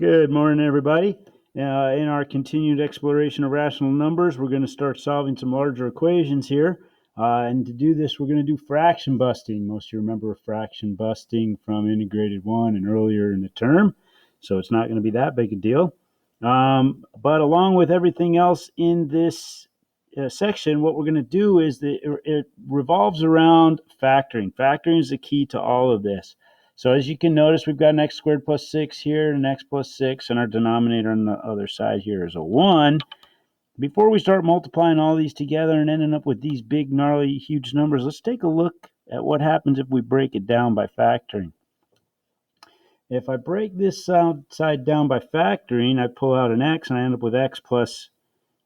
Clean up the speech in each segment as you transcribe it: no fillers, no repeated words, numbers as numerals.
Good morning, everybody. In our continued exploration of rational numbers, we're going to start solving some larger equations here. And to do this, we're going to do fraction busting. Most of you remember fraction busting from integrated one and earlier in the term, so it's not going to be that big a deal. But along with everything else in this section, what we're going to do is it revolves around factoring. Factoring is the key to all of this. So as you can notice, we've got an x squared plus 6 here, and an x plus 6, and our denominator on the other side here is a 1. Before we start multiplying all these together and ending up with these big, gnarly, huge numbers, let's take a look at what happens if we break it down by factoring. If I break this side down by factoring, I pull out an x, and I end up with x plus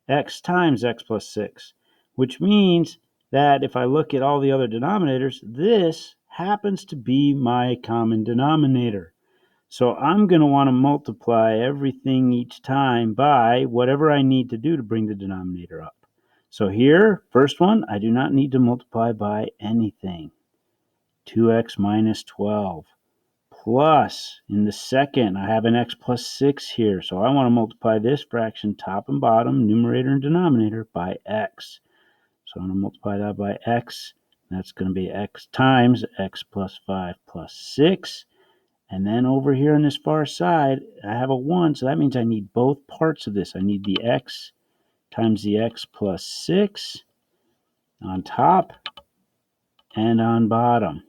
x times x plus 6, which means that if I look at all the other denominators, this happens to be my common denominator. So I'm going to want to multiply everything each time by whatever I need to do to bring the denominator up. So here, first one, I do not need to multiply by anything. 2x minus 12 plus, in the second, I have an x plus 6 here. So I want to multiply this fraction top and bottom, numerator and denominator, by x. So I'm going to multiply that by x. That's going to be x times x plus 5 plus 6. And then over here on this far side, I have a 1, so that means I need both parts of this. I need the x times the x plus 6 on top and on bottom.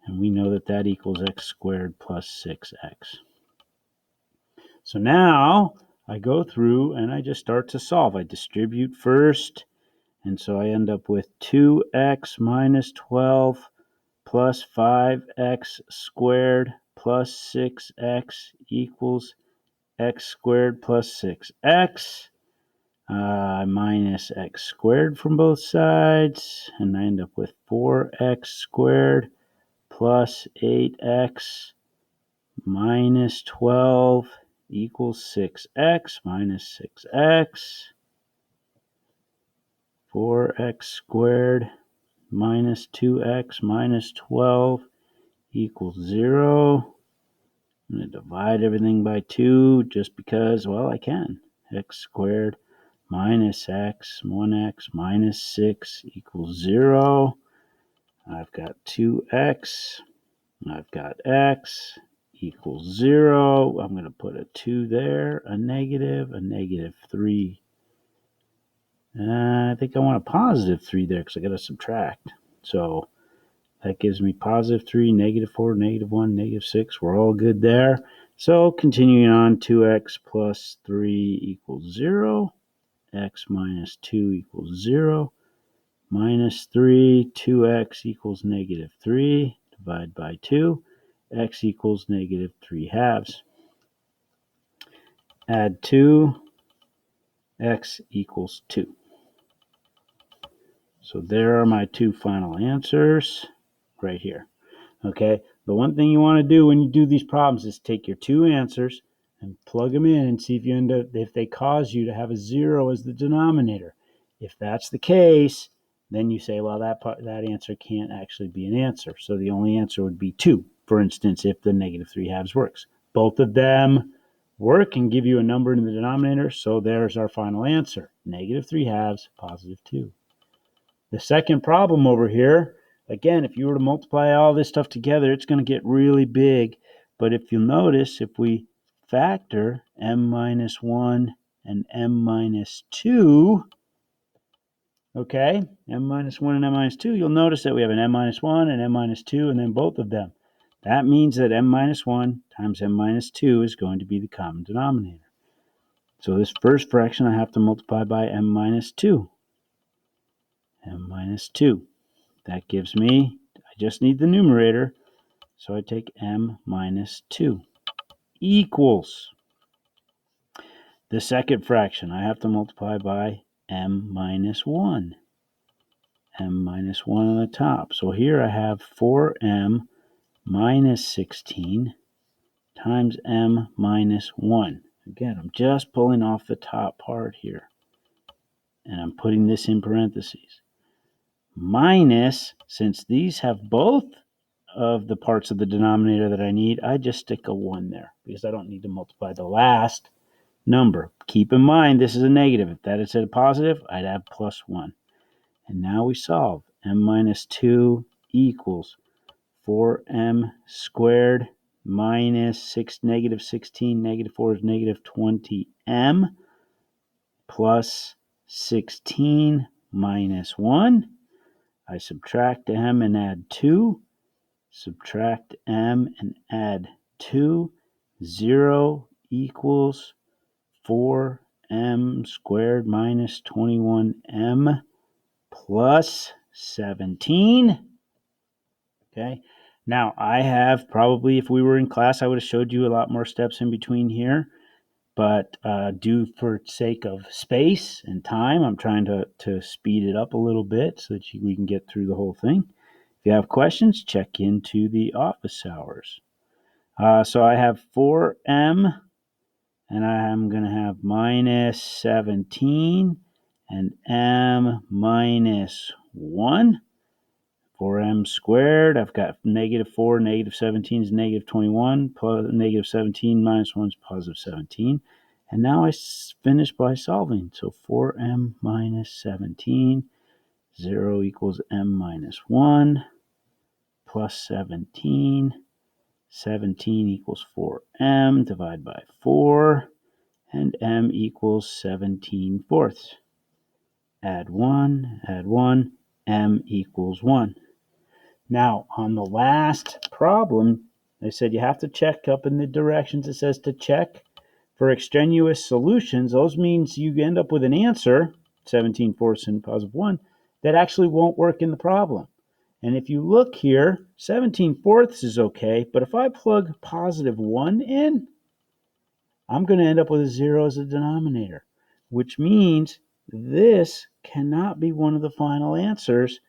And we know that that equals x squared plus 6x. So now I go through and I just start to solve. I distribute first, and so I end up with 2x minus 12 plus 5x squared plus 6x equals x squared plus 6x minus x squared from both sides, and I end up with 4x squared plus 8x minus 12 equals 6x minus 6x. 4x squared minus 2x minus 12 equals 0. I'm going to divide everything by 2 just because, well, I can. X squared minus x, 1x minus 6 equals 0. I've got 2x. I've got x equals 0. I'm going to put a 2 there, a negative 3. I think I want a positive 3 there because I got to subtract. So that gives me positive 3, negative 4, negative 1, negative 6. We're all good there. So continuing on, 2x plus 3 equals 0. X minus 2 equals 0. Minus 3, 2x equals negative 3. Divide by 2. X equals negative 3 halves. Add 2. X equals 2. So there are my two final answers right here. Okay, the one thing you want to do when you do these problems is take your two answers and plug them in and see if you end up, if they cause you to have a 0 as the denominator. If that's the case, then you say, well, that answer can't actually be an answer. So the only answer would be 2, for instance, if the negative 3 halves works. Both of them work and give you a number in the denominator, so there's our final answer. Negative 3 halves, positive 2. The second problem over here, again, if you were to multiply all this stuff together, it's going to get really big. But if you'll notice, if we factor m minus 1 and m minus 2, okay, m minus 1 and m minus 2, you'll notice that we have an m minus 1 and m minus 2, and then both of them. That means that m minus 1 times m minus 2 is going to be the common denominator. So this first fraction I have to multiply by m minus 2. M minus 2. That gives me, I just need the numerator, so I take m minus 2 equals. The second fraction, I have to multiply by m minus 1. M minus 1 on the top. So here I have 4m minus 16 times m minus 1. Again, I'm just pulling off the top part here, and I'm putting this in parentheses. Minus, since these have both of the parts of the denominator that I need, I just stick a 1 there because I don't need to multiply the last number. Keep in mind, this is a negative. If that had said a positive, I'd add plus 1. And now we solve. M minus 2 equals 4m squared minus negative 16, negative 4 is negative 20m, plus 16 minus 1. I subtract m and add 2. Subtract m and add 2. 0 equals 4m squared minus 21m plus 17. Okay. Now, I have probably, if we were in class, I would have showed you a lot more steps in between here. But due for sake of space and time, I'm trying to speed it up a little bit so that we can get through the whole thing. If you have questions, check into the office hours. So I have 4m, and I'm going to have minus 17 and m minus 1. 4m squared, I've got negative 4, negative 17 is negative 21, plus negative 17 minus 1 is positive 17. And now I finish by solving. So 4m minus 17, 0 equals m minus 1, plus 17. 17 equals 4m, divide by 4, and m equals 17 fourths. Add 1, m equals 1. Now, on the last problem, they said you have to check up in the directions. It says to check for extraneous solutions. Those means you end up with an answer, 17 fourths and positive 1, that actually won't work in the problem. And if you look here, 17 fourths is okay, but if I plug positive 1 in, I'm going to end up with a 0 as a denominator, which means this cannot be one of the final answers,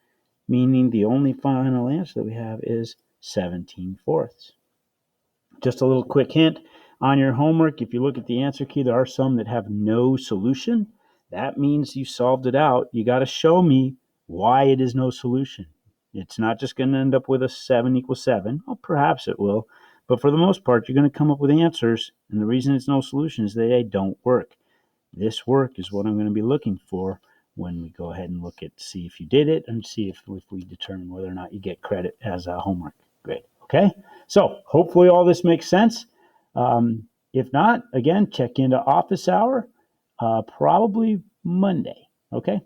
meaning the only final answer that we have is 17 fourths. Just a little quick hint on your homework. If you look at the answer key, there are some that have no solution. That means you solved it out. You got to show me why it is no solution. It's not just going to end up with a 7 equals 7. Well, perhaps it will. But for the most part, you're going to come up with answers. And the reason it's no solution is they don't work. This work is what I'm going to be looking for when we go ahead and look at, see if you did it and see if we determine whether or not you get credit as a homework grade. Okay? So hopefully all this makes sense. If not, again, check into office hour, probably Monday. Okay?